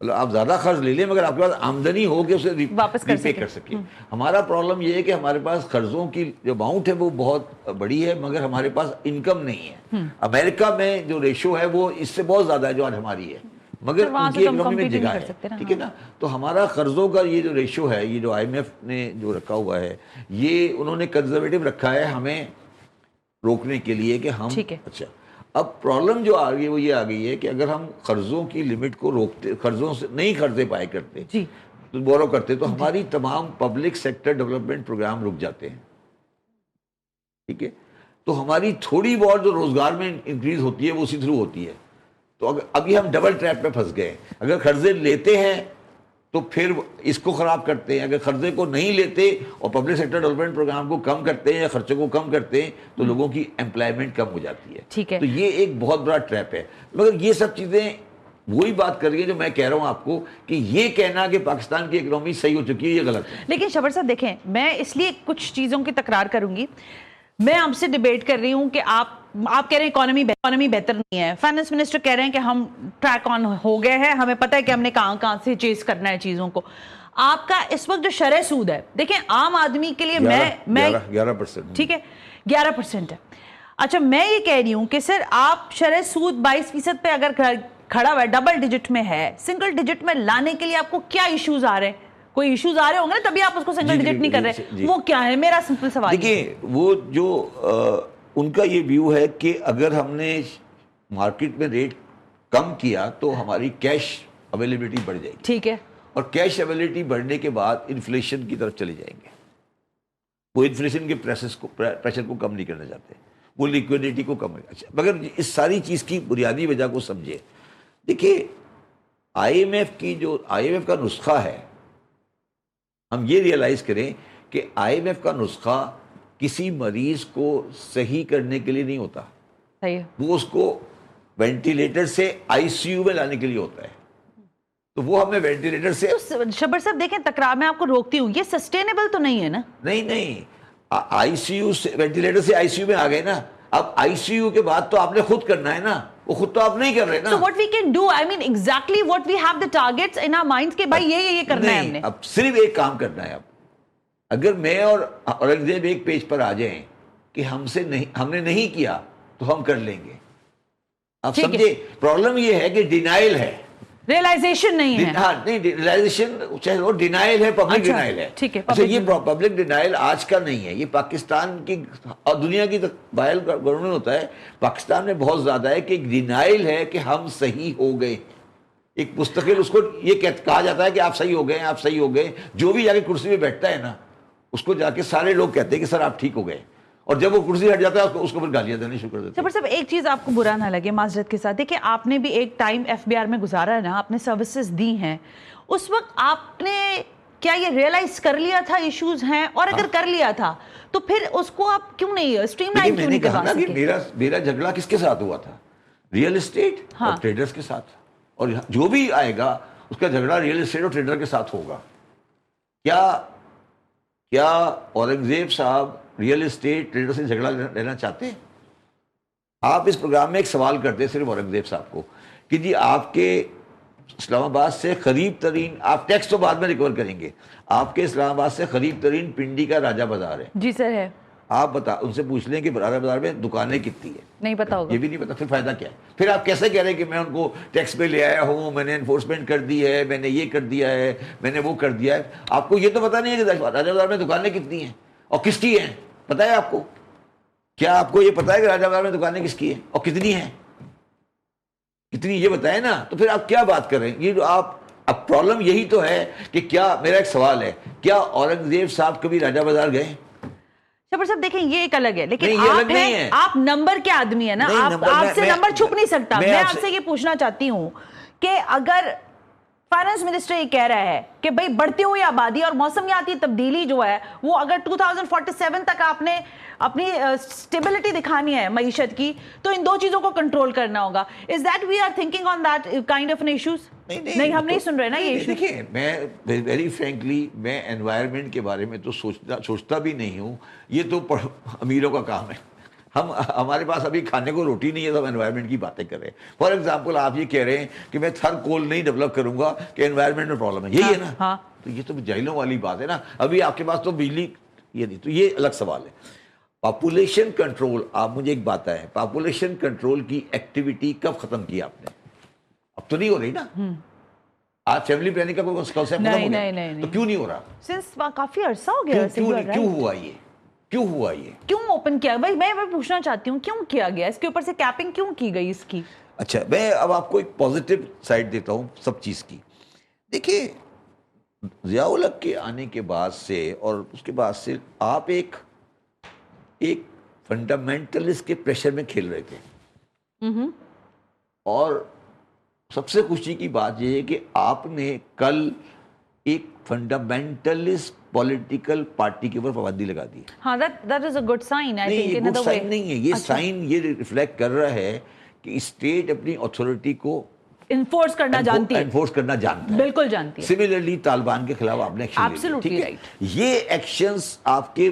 مطلب آپ زیادہ قرض لے لیں مگر آپ کے پاس آمدنی ہو کہ اسے واپس کر ریپے کر سکیں. ہمارا پرابلم یہ ہے کہ ہمارے پاس قرضوں کی جو اماؤنٹ ہے وہ بہت بڑی ہے مگر ہمارے پاس انکم نہیں ہے. امریکہ میں جو ریشو ہے وہ اس سے بہت زیادہ ہے جو آج ہماری ہے, مگر ان کی اکنامی میں جگہ ہے, ٹھیک ہے نا. تو ہمارا قرضوں کا یہ جو ریشو ہے, یہ جو آئی ایم ایف نے جو رکھا ہوا ہے, یہ انہوں نے کنزرویٹو رکھا ہے ہمیں روکنے کے لیے کہ ہم اچھا. اب پرابلم جو آ گئی وہ یہ آ گئی ہے کہ اگر ہم قرضوں کی لمٹ کو روکتے, قرضوں سے نہیں قرضے پائے کرتے تو بورو کرتے تو ہماری تمام پبلک سیکٹر ڈیولپمنٹ پروگرام رک جاتے ہیں, ٹھیک ہے. تو ہماری تھوڑی بہت جو روزگار میں انکریز ہوتی ہے وہ اسی تھرو ہوتی ہے. تو ابھی ہم ڈبل ٹریپ میں پھنس گئے. اگر قرضے لیتے ہیں تو پھر اس کو خراب کرتے ہیں, اگر قرضے کو نہیں لیتے اور پبلک سیکٹر ڈیولپمنٹ پروگرام کو کم کرتے ہیں یا خرچوں کو کم کرتے ہیں تو لوگوں کی امپلائمنٹ کم ہو جاتی ہے. تو یہ ایک بہت بڑا ٹریپ ہے. مگر یہ سب چیزیں وہی بات کر رہی ہے جو میں کہہ رہا ہوں آپ کو کہ یہ کہنا کہ پاکستان کی اکنامی صحیح ہو چکی ہے یہ غلط ہے. لیکن شبر صاحب دیکھیں, میں اس لیے کچھ چیزوں کی تکرار کروں گی. میں آپ سے ڈیبیٹ کر رہی ہوں کہ آپ کہہ رہے ہیں اکانومی بہتر نہیں ہے, فائنانس منسٹر کہہ رہے ہیں کہ ہم ٹریک آن ہو گئے ہیں, ہمیں پتہ ہے کہ ہم نے کہاں سے چیز کرنا ہے چیزوں کو. آپ کا اس وقت جو شرح سود ہے, دیکھیں عام آدمی کے لیے میں 11%, ٹھیک ہے 11% ہے. اچھا میں یہ کہہ رہی ہوں کہ سر آپ شرح سود 22% پہ اگر کھڑا ہوا ہے, ڈبل ڈیجٹ میں ہے, سنگل ڈیجٹ میں لانے کے لیے آپ کو کیا ایشوز آ رہے ہیں؟ کوئی ایشوز آ رہے ہوں گے نا تبھی آپ اس کو سنگل ڈیجٹ نہیں کر رہے, وہ کیا ہے؟ میرا سمپل سوال. دیکھیں وہ جو ان کا یہ ویو ہے کہ اگر ہم نے مارکیٹ میں ریٹ کم کیا تو ہماری کیش اویلیبلٹی بڑھ جائے گی, ٹھیک ہے, اور کیش اویلیبلٹی بڑھنے کے بعد انفلیشن کی طرف چلے جائیں گے. وہ انفلیشن کے پریشر کو کم نہیں کرنا چاہتے, وہ لیکوڈیٹی کو کم. مگر اس ساری چیز کی بنیادی وجہ کو سمجھے. دیکھیے آئی ایم ایف کا نسخہ ہے, ہم یہ ریئلائز کریں کہ آئی ایم ایف کا نسخہ کسی مریض کو صحیح کرنے کے لیے نہیں ہوتا, وہ اس کو وینٹیلیٹر سے آئی سی یو میں لانے کے لیے ہوتا ہے. تو وہ ہمیں وینٹیلیٹر سے شبر صاحب دیکھیں تکرار میں آپ کو روکتی ہوں, یہ سسٹینیبل تو نہیں ہے نا. نہیں آئی سی یو سے وینٹیلیٹر سے آئی سی یو میں آ گئے نا, اب آئی سی یو کے بعد تو آپ نے خود کرنا ہے نا, وہ خود تو آپ نہیں کر رہے نا. So what we can do, I mean exactly what we have the targets in our minds کہ بھائی یہ کرنا ہے ہم نے. اب صرف ایک کام کرنا ہے. اب اگر میں اور اورنگزیب ایک پیج پر آ جائیں کہ ہم نے نہیں کیا تو ہم کر لیں گے. آپ سمجھے پرابلم یہ ہے کہ ڈینائل ہے, ریئلائزیشن نہیں ہے. ہاں نہیں ریئلائزیشن چاہے وہ ڈینائل ہے, پبلک ڈینائل ہے. اچھا یہ پبلک ڈینائل آج کا نہیں ہے, یہ پاکستان کی اور دنیا کی باہر گورنمنٹ ہوتا ہے, پاکستان میں بہت زیادہ ہے کہ ڈینائل ہے کہ ہم صحیح ہو گئے. ایک مستقل اس کو یہ کہا جاتا ہے کہ آپ صحیح ہو گئے, آپ صحیح ہو گئے. جو بھی جا کے کرسی پہ بیٹھتا ہے نا اس کو جا کے سارے لوگ کہتے ہیں کہ سر آپ ٹھیک ہو گئے, اور جب وہ کرسی ہٹ جاتا ہے اس کو پھر گالیاں دینے شروع کر دیتے ہیں. شبر صاحب ایک چیز آپ کو برا نہ لگے معذرت کے ساتھ, دیکھیں آپ نے بھی ایک ٹائم ایف بی آر میں گزارا ہے نا, آپ نے سروسز دی ہیں, اس وقت آپ نے کیا یہ ریئلائز کر لیا تھا ایشوز ہیں, اور اگر کر لیا تھا تو پھر اس کو آپ کیوں نہیں اسٹریم لائن کیوں نہیں کروا سکے؟ میرا جھگڑا کس کے ساتھ ہوا تھا؟ ریئل اسٹیٹ اور ٹریڈرز کے ساتھ, اور جو بھی آئے گا اس کا جھگڑا ریئل اسٹیٹ اور ٹریڈر کے ساتھ ہوگا. کیا اورنگزیب صاحب ریئل اسٹیٹ ٹریڈر سے جھگڑا لینا چاہتے ہیں؟ آپ اس پروگرام میں ایک سوال کرتے صرف اورنگزیب صاحب کو کہ جی آپ کے اسلام آباد سے قریب ترین, آپ ٹیکس تو بعد میں ریکور کریں گے, آپ کے اسلام آباد سے قریب ترین پنڈی کا راجہ بازار ہے. جی سر ہے. آپ ان سے پوچھ لیں کہ راجہ بازار میں دکانیں کتنی ہیں, نہیں پتا ہوگا, یہ بھی نہیں پتا, پھر فائدہ کیا ہے؟ پھر آپ کیسے کہہ رہے ہیں کہ میں ان کو ٹیکس پہ لے آیا ہوں, میں نے انفورسمنٹ کر دی ہے, میں نے یہ کر دیا ہے, میں نے وہ کر دیا ہے. آپ کو یہ تو پتا نہیں ہے کہ راجہ بازار میں دکانیں کتنی ہیں اور کس کی ہیں, پتا ہے آپ کو؟ کیا آپ کو یہ پتا ہے کہ راجہ بازار میں دکانیں کس کی ہیں اور کتنی ہیں؟ کتنی یہ بتائیں نا, تو پھر آپ کیا بات کر رہے ہیں؟ یہ جو آپ اب پرابلم یہی تو ہے کہ کیا, میرا ایک سوال ہے, کیا اورنگزیب صاحب کبھی راجہ بازار گئے؟ شبر صاحب دیکھیں یہ ایک الگ ہے, لیکن آپ نمبر کے آدمی ہیں نا, آپ سے نمبر چھپ نہیں سکتا. میں آپ سے یہ پوچھنا چاہتی ہوں کہ اگر فائنانس منسٹر یہ کہہ رہا ہے کہ بھئی بڑھتی ہوئی آبادی اور موسمیاتی تبدیلی جو ہے وہ اگر 2047 تک آپ نے اپنی سٹیبلٹی دکھانی ہے معیشت کی تو ان دو چیزوں کو کنٹرول کرنا ہوگا. Is that we are thinking on that kind of an issues? نہیں ہم نہیں سن رہے نا یہ ایشو. دیکھیں میں ویری فرینکلی میں انوائرمنٹ کے بارے میں تو سوچتا بھی نہیں ہوں, یہ تو امیروں کا کام ہے. ہمارے پاس ابھی کھانے کو روٹی نہیں ہے تو ہم انوائرمنٹ کی باتیں کر رہے ہیں. فار ایگزامپل آپ یہ کہہ رہے ہیں کہ میں تھر کول نہیں ڈیولپ کروں گا کہ انوائرمنٹ میں پرابلم ہے, یہی ہے نا. تو یہ تو جاہلوں والی بات ہے نا. ابھی آپ کے پاس تو بجلی یہ نہیں, تو یہ الگ سوال ہے. پاپولیشن کنٹرول, آپ مجھے ایک بات ہے, پاپولیشن کنٹرول کی ایکٹیویٹی کب ختم کی آپ نے؟ اب تو نہیں ہو رہی نا. آج فیملی پلاننگ کا کوئی کانسیپٹ ختم ہو گیا, تو کیوں نہیں ہو رہا؟ سنس کافی عرصہ ہو گیا. کیوں ہوا یہ؟ کیوں ہوا یہ؟ کیوں اوپن کیا؟ بھائی میں پوچھنا چاہتی ہوں کیوں کیا گیا اس کے اوپر سے کیپنگ کیوں کی گئی اس کی؟ اچھا, میں اب آپ کو ایک پازیٹیو سائڈ دیتا ہوں سب چیز کی. دیکھیے, ضیاء الحق کے آنے کے بعد سے اور اس کے بعد سے آپ ایک فنڈامنٹلسٹ کے پریشر میں کھیل رہے تھے. اور سب سے خوشی کی بات یہ ہے کہ آپ نے کل ایک فنڈامنٹلسٹ پولیٹیکل پارٹی کے اوپر پابندی لگا دی. ہاں, that is a good sign, I think, in good other way. Sign نہیں ہے یہ. سائن یہ ریفلیکٹ کر رہا ہے کہ اسٹیٹ اپنی اتھارٹی کو انفورس کرنا جانتی ہے. انفورس کرنا جانتا ہے, بالکل جانتی ہے. سملرلی طالبان کے خلاف آپ نے ایکشن لیا, ٹھیک ہے. یہ ایکشنز آپ کے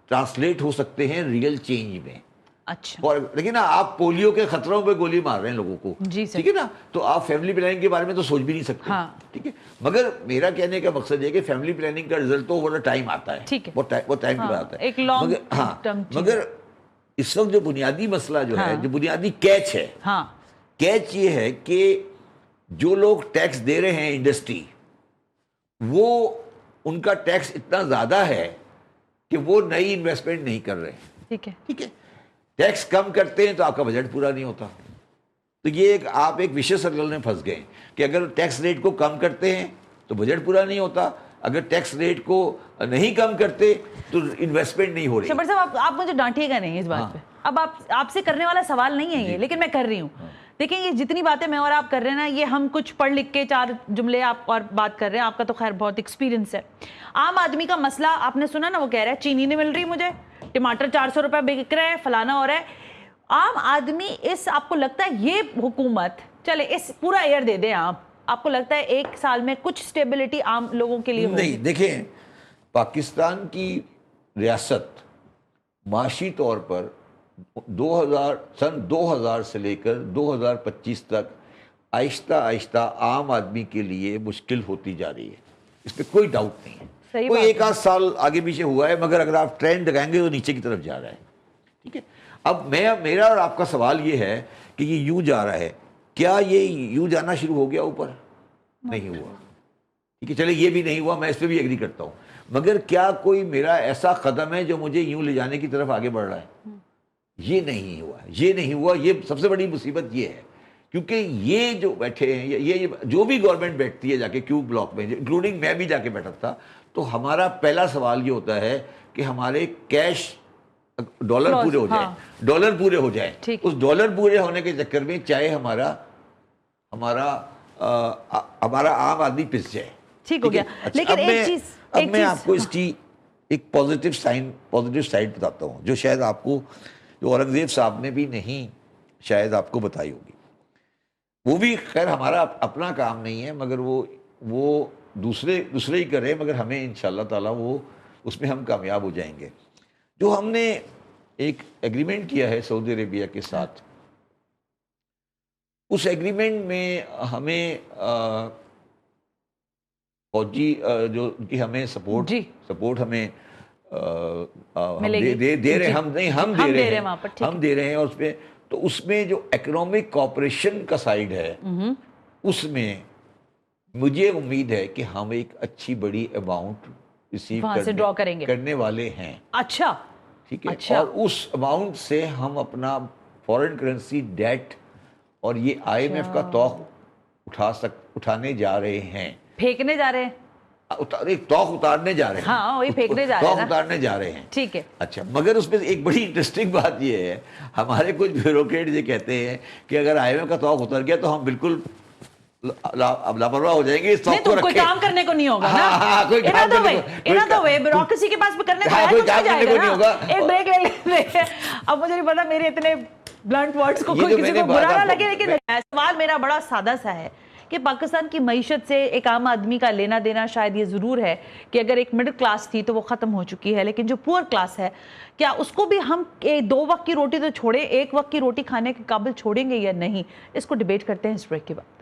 ٹرانسلیٹ ہو سکتے ہیں ریئل چینج میں. اچھا, لیکن نا آپ پولیو کے خطروں پہ گولی مار رہے ہیں لوگوں کو, ٹھیک ہے نا, تو آپ فیملی پلاننگ کے بارے میں تو سوچ بھی نہیں سکتے, ٹھیک ہے. مگر میرا کہنے کا مقصد ہے کہ فیملی پلاننگ کا رزلٹ تو اوور ٹائم آتا ہے, وہ ٹائم کے بعد آتا ہے, ایک لانگ ٹرم. مگر اس وقت جو بنیادی مسئلہ جو ہے, جو بنیادی کیچ ہے, کیچ یہ ہے کہ جو لوگ ٹیکس دے رہے ہیں انڈسٹری, وہ ان کا ٹیکس اتنا زیادہ ہے کہ وہ نئی انویسٹمنٹ نہیں کر رہے. ٹھیک ہے, ٹھیک ہے. ٹیکس کم کرتے ہیں تو آپ کا بجٹ پورا نہیں ہوتا. تو یہ آپ ایک وشیش سرکل میں پھنس گئے کہ اگر ٹیکس ریٹ کو کم کرتے ہیں تو بجٹ پورا نہیں ہوتا, اگر ٹیکس ریٹ کو نہیں کم کرتے تو انویسٹمنٹ نہیں ہو رہی. شبر صاحب, آپ مجھے ڈانٹیے گا نہیں اس بات پہ. اب آپ سے کرنے والا سوال نہیں ہے یہ, لیکن میں کر رہی ہوں. دیکھیں, یہ جتنی باتیں میں اور آپ کر رہے ہیں نا, یہ ہم کچھ پڑھ لکھ کے 4 جملے آپ اور بات کر رہے ہیں. آپ کا تو خیر بہت ایکسپیرینس ہے. عام آدمی کا مسئلہ آپ نے سنا نا, وہ کہہ رہا ہے چینی نہیں مل رہی مجھے, ٹماٹر 400 روپے بک رہے ہیں, فلانا ہو رہا ہے. عام آدمی آپ کو لگتا ہے یہ حکومت, چلے اس پورا ایئر دے دیں آپ کو لگتا ہے 1 سال میں کچھ سٹیبلٹی عام لوگوں کے لیے ہوگی؟ نہیں. دیکھیں, پاکستان کی ریاست معاشی طور پر سن 2000 سے لے کر 2025 تک آہستہ آہستہ عام آدمی کے لیے مشکل ہوتی جا رہی ہے, اس پہ کوئی ڈاؤٹ نہیں ہے. کوئی 1 آدھ سال آگے پیچھے ہوا ہے, مگر اگر آپ ٹرینڈ لگائیں گے تو نیچے کی طرف جا رہا ہے, ٹھیک ہے. اب میرا اور آپ کا سوال یہ ہے کہ یہ یوں جا رہا ہے, کیا یہ یوں جانا شروع ہو گیا اوپر؟ نہیں ہوا, ٹھیک ہے. چلے یہ بھی نہیں ہوا, میں اس پہ بھی ایگری کرتا ہوں, مگر کیا کوئی میرا ایسا قدم ہے جو مجھے یوں لے جانے کی طرف آگے بڑھ رہا ہے؟ یہ نہیں ہوا, یہ نہیں ہوا. یہ سب سے بڑی مصیبت یہ ہے, کیونکہ یہ جو بیٹھے ہیں, یہ جو بھی گورنمنٹ بیٹھتی ہے جا کے کیو بلاک میں, انکلوڈنگ میں بھی جا کے بیٹھا تھا, تو ہمارا پہلا سوال یہ ہوتا ہے کہ ہمارے کیش ڈالر پورے ہو جائیں, ڈالر پورے ہو جائیں. اس ڈالر پورے ہونے کے چکر میں چاہے ہمارا عام آدمی پس جائے. ٹھیک ہو گیا. لیکن ایک چیز, اب میں آپ کو اس کی ایک پازیٹیو سائڈ بتاتا ہوں, جو شاید آپ کو, جو اورنگزیب صاحب نے بھی نہیں شاید آپ کو بتائی ہوگی. وہ بھی خیر ہمارا اپنا کام نہیں ہے, مگر وہ دوسرے ہی کرے, مگر ہمیں انشاءاللہ تعالیٰ وہ اس میں ہم کامیاب ہو جائیں گے. جو ہم نے ایک ایگریمنٹ کیا ہے سعودی عربیہ کے ساتھ, اس ایگریمنٹ میں ہمیں فوجی جو کہ ہمیں سپورٹ ہمیں دے رہے ہیں, ہم دے رہے ہیں. اور اس پہ تو اس میں جو اکنامک کوآپریشن کا سائیڈ ہے, اس میں مجھے امید ہے کہ ہم ایک اچھی بڑی اماؤنٹ ریسیو کرنے والے ہیں. اچھا, ٹھیک ہے. اور اس اماؤنٹ سے ہم اپنا فورن کرنسی ڈیٹ اور یہ IMF کا توق اٹھانے جا رہے ہیں, پھینکنے جا رہے ہیں, توق اتارنے جا رہے ہیں. ہاں, وہی پھینکنے جا رہے ہیں, توق اتارنے جا رہے ہیں. ٹھیک ہے. اچھا, مگر اس میں ایک بڑی انٹرسٹنگ بات یہ ہے, ہمارے کچھ بیوروکریٹ یہ کہتے ہیں کہ اگر IMF کا توق اتر گیا تو ہم بالکل لاپرواہ ہو جائیں گے, اس توق کو رکھیں. کوئی کام کرنے کو نہیں ہوگا نا, بیوروکریسی کے پاس کرنے کو نہیں ہوگا. ایک بریک لے لیتے ہیں. اب مجھے نہیں پتا میرے اتنے بلنٹ ورڈز کو کوئی کسی کو برا نہ لگے, لیکن سوال میرا بڑا سادہ سا ہے کہ پاکستان کی معیشت سے ایک عام آدمی کا لینا دینا شاید یہ ضرور ہے کہ اگر ایک مڈل کلاس تھی تو وہ ختم ہو چکی ہے، لیکن جو پور کلاس ہے کیا اس کو بھی ہم 2 وقت کی روٹی تو چھوڑیں، 1 وقت کی روٹی کھانے کے قابل چھوڑیں گے یا نہیں؟ اس کو ڈیبیٹ کرتے ہیں اس بریک کے بعد۔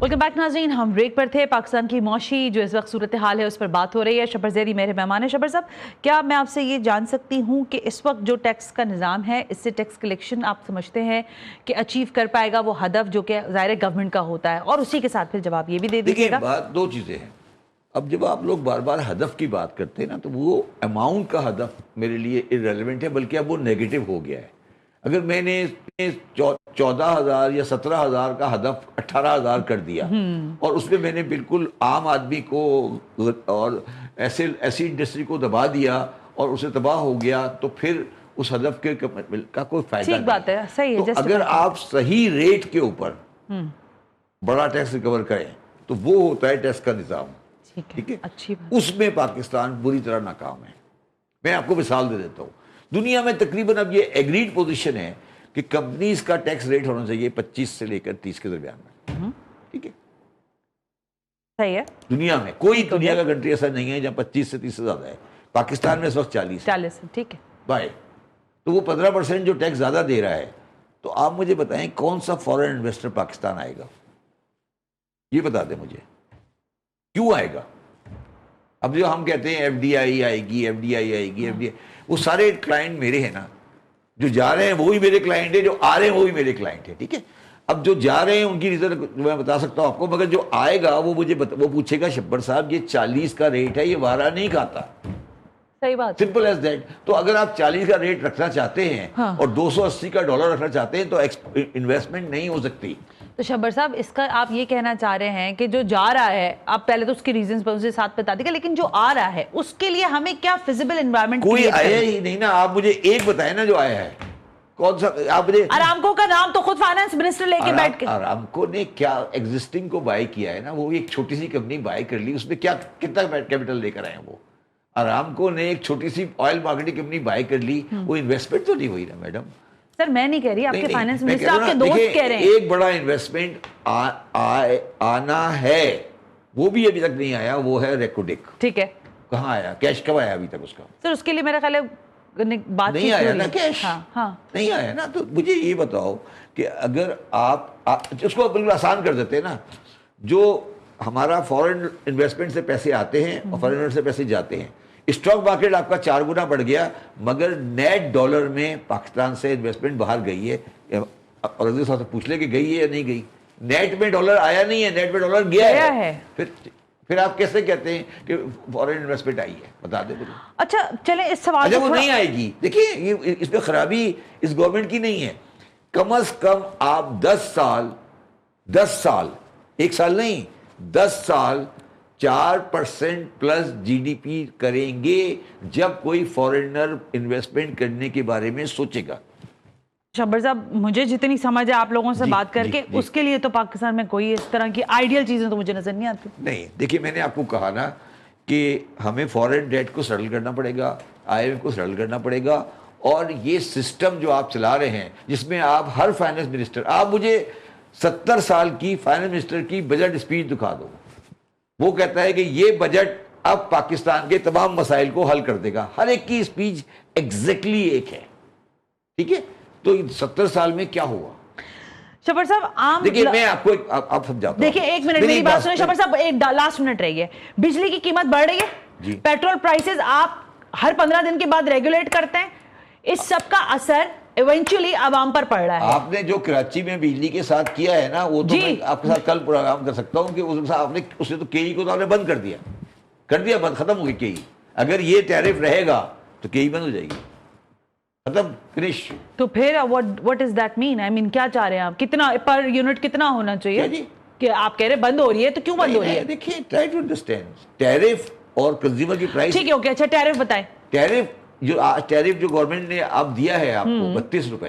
ویلکم بیک ناظرین، ہم بریک پر تھے۔ پاکستان کی معاشی جو اس وقت صورتحال ہے اس پر بات ہو رہی ہے۔ شبر زیدی میرے مہمان ہیں۔ شبر صاحب، کیا میں آپ سے یہ جان سکتی ہوں کہ اس وقت جو ٹیکس کا نظام ہے اس سے ٹیکس کلیکشن آپ سمجھتے ہیں کہ اچیو کر پائے گا وہ ہدف جو کہ ظاہر گورنمنٹ کا ہوتا ہے؟ اور اسی کے ساتھ پھر جواب یہ بھی دے دیجیے گا۔ بات 2 چیزیں ہیں۔ اب جب آپ لوگ بار بار ہدف کی بات کرتے ہیں نا تو وہ اماؤنٹ کا ہدف میرے لیے ارریلیونٹ ہے، بلکہ اب وہ نیگیٹو ہو گیا ہے۔ اگر میں نے 14,000 یا 17,000 کا ہدف 18,000 کر دیا اور اس میں نے بالکل عام آدمی کو اور ایسی انڈسٹری کو دبا دیا اور اسے تباہ ہو گیا تو پھر اس ہدف کا کوئی فائدہ نہیں۔ بات ہے، صحیح ہے۔ تو اگر آپ صحیح ریٹ کے اوپر بڑا ٹیکس ریکور کریں تو وہ ہوتا ہے ٹیکس کا نظام، ٹھیک ہے؟ اس میں پاکستان بری طرح ناکام ہے۔ میں آپ کو مثال دے دیتا ہوں۔ دنیا میں تقریباً اب یہ ایگریڈ پوزیشن ہے کہ کمپنیز کا ٹیکس ریٹ ہونا چاہیے 25 سے لے کر 30 کے درمیان میں، ٹھیک ہے؟ صحیح ہے۔ دنیا میں کوئی دنیا کا کنٹری ایسا نہیں ہے جہاں 25 سے 30 سے زیادہ ہے۔ پاکستان میں اس وقت 40 ہے، ٹھیک ہے بھائی۔ تو وہ 15% جو ٹیکس زیادہ دے رہا ہے، تو آپ مجھے بتائیں کون سا فورن انویسٹر پاکستان آئے گا؟ یہ بتا دیں مجھے، کیوں آئے گا؟ اب جو ہم کہتے ہیں ایف ڈی آئی آئے گی، ایف ڈی آئی آئے گی، ایف ڈی آئی، وہ سارے کلائنٹ میرے ہیں نا۔ جو جا رہے ہیں وہی میرے کلائنٹ ہیں، جو آ رہے ہیں وہی میرے کلائنٹ ہیں، ٹھیک ہے؟ اب جو جا رہے ہیں ان کی ریزن میں بتا سکتا ہوں آپ کو، مگر جو آئے گا وہ مجھے وہ پوچھے گا شبر صاحب یہ 40 کا ریٹ ہے، یہ وارا نہیں کھاتا۔ صحیح بات، سمپل ایز دیٹ۔ تو اگر آپ 40 کا ریٹ رکھنا چاہتے ہیں اور 280 کا ڈالر رکھنا چاہتے ہیں تو انویسٹمنٹ نہیں ہو سکتی۔ تو شبر صاحب اس کا آپ یہ کہنا چاہ رہے ہیں کہ جو جا رہا ہے، آپ پہلے تو اس کی ریزنز پر اسے ساتھ بتا دیجیے، لیکن جو آ رہا ہے اس کے لیے ہمیں کیا فیزیبل انوائرمنٹ؟ کوئی آیا ہی نہیں نا۔ آپ مجھے ایک بتائیں نا جو آیا ہے، کون سا؟ آپ مجھے ارامکو کا نام تو خود فائنانس منسٹر لے کے بیٹھ کے، ارامکو نے کیا ایگزسٹنگ کو بائی کیا ہے نا، وہ ایک چھوٹی سی کمپنی بائی کر لی، اس میں کیا کتنا کیپٹل لے کر آئے ہیں وہ؟ ارامکو نے ایک چھوٹی سی آئل مارکیٹنگ کمپنی بائی کر لی، وہ انویسٹمنٹ تو نہیں ہوئی نا میڈم۔ سر میں نہیں کہہ رہی، آپ کے فائنانس منسٹر آپ کے دوست کہہ رہے ہیں ایک بڑا انویسٹمنٹ آنا ہے، وہ بھی ابھی تک نہیں آیا، وہ ہے ریکوڈک۔ ٹھیک ہے، کہاں آیا کیش؟ کب آیا ابھی تک اس کا؟ سر اس کے لیے میرا خیال ہے بات نہیں آیا نا کیش، نہیں آیا نا۔ تو مجھے یہ بتاؤ کہ اگر آپ اس کو بالکل آسان کر دیتے ہیں نا، جو ہمارا فورن انویسٹمنٹ سے پیسے آتے ہیں اور فورن سے پیسے جاتے ہیں، اسٹاک مارکیٹ آپ کا 4 گنا بڑھ گیا، مگر نیٹ ڈالر میں پاکستان سے انویسٹمنٹ باہر گئی ہے۔ اور عزیز صاحب سے پوچھ لے کہ گئی ہے یا نہیں گئی؟ نیٹ میں ڈالر آیا نہیں ہے، نیٹ میں ڈالر گیا ہے۔ پھر آپ کیسے کہتے ہیں کہ فورن انویسٹمنٹ آئی ہے؟ بتا دیں مجھے۔ اچھا چلیں اس سوال وہ نہیں آئے گی۔ دیکھیے اس میں خرابی اس گورنمنٹ کی نہیں ہے۔ کم از کم آپ 10 سال 1 سال نہیں 10 سال 4% پلس جی ڈی پی کریں گے جب کوئی فورنر انویسٹمنٹ کرنے کے بارے میں سوچے گا۔ شبر صاحب مجھے جتنی سمجھ ہے آپ لوگوں سے بات کر کے، اس کے لیے تو پاکستان میں کوئی اس طرح کی آئیڈیل چیزیں تو مجھے نظر نہیں آتی۔ نہیں دیکھیے، میں نے آپ کو کہا نا کہ ہمیں فورن ڈیٹ کو سیٹل کرنا پڑے گا، آئی ایم ایف کو سیٹل کرنا پڑے گا، اور یہ سسٹم جو آپ چلا رہے ہیں جس میں آپ ہر فائنانس منسٹر، آپ مجھے 70 سال کی فائنانس منسٹر کی بجٹ اسپیچ دکھا دو، وہ کہتا ہے کہ یہ بجٹ اب پاکستان کے تمام مسائل کو حل کر دے گا۔ ہر ایک کی اسپیچ ایگزیکٹلی ایک ہے، ٹھیک ہے؟ تو 70 سال میں کیا ہوا؟ شبر صاحب عام دیکھیے میں آپ کو آپ سمجھاتا ہوں۔ دیکھیے 1 منٹ میری بات سنیں شبر صاحب، ایک لاسٹ منٹ رہی ہے۔ بجلی کی قیمت بڑھ رہی ہے، پیٹرول پرائسز آپ ہر 15 دن کے بعد ریگولیٹ کرتے ہیں، اس سب کا اثر ایونچولی عوام پر پڑ رہا ہے۔ آپ نے جو کراچی میں بجلی کے ساتھ کیا ہے نا، وہ تو میں آپ کے ساتھ کل پروگرام کر سکتا ہوں کہ آپ نے اسے تو کے ای کو تو آپ نے بند کر دیا بند، ختم ہو گئی کے ای۔ اگر یہ ٹیرف رہے گا تو کے ای بند ہو جائے گی، ختم، فنش۔ تو پھر what does that mean؟ I mean کیا چاہ رہے ہیں آپ؟ کتنا پر یونٹ کتنا ہونا چاہیے کہ آپ کہہ رہے بند ہو رہی ہے تو کیوں بند ہو رہی ہے؟ دیکھیے ٹرائی ٹو انڈرسٹینڈ ٹیرف اور کنزیومر کی پرائس۔ ٹھیک ہے اوکے، اچھا ٹیرف بتائیں۔ ٹیرف جو گورنمنٹ نے اب دیا ہے آپ کو 32 روپے،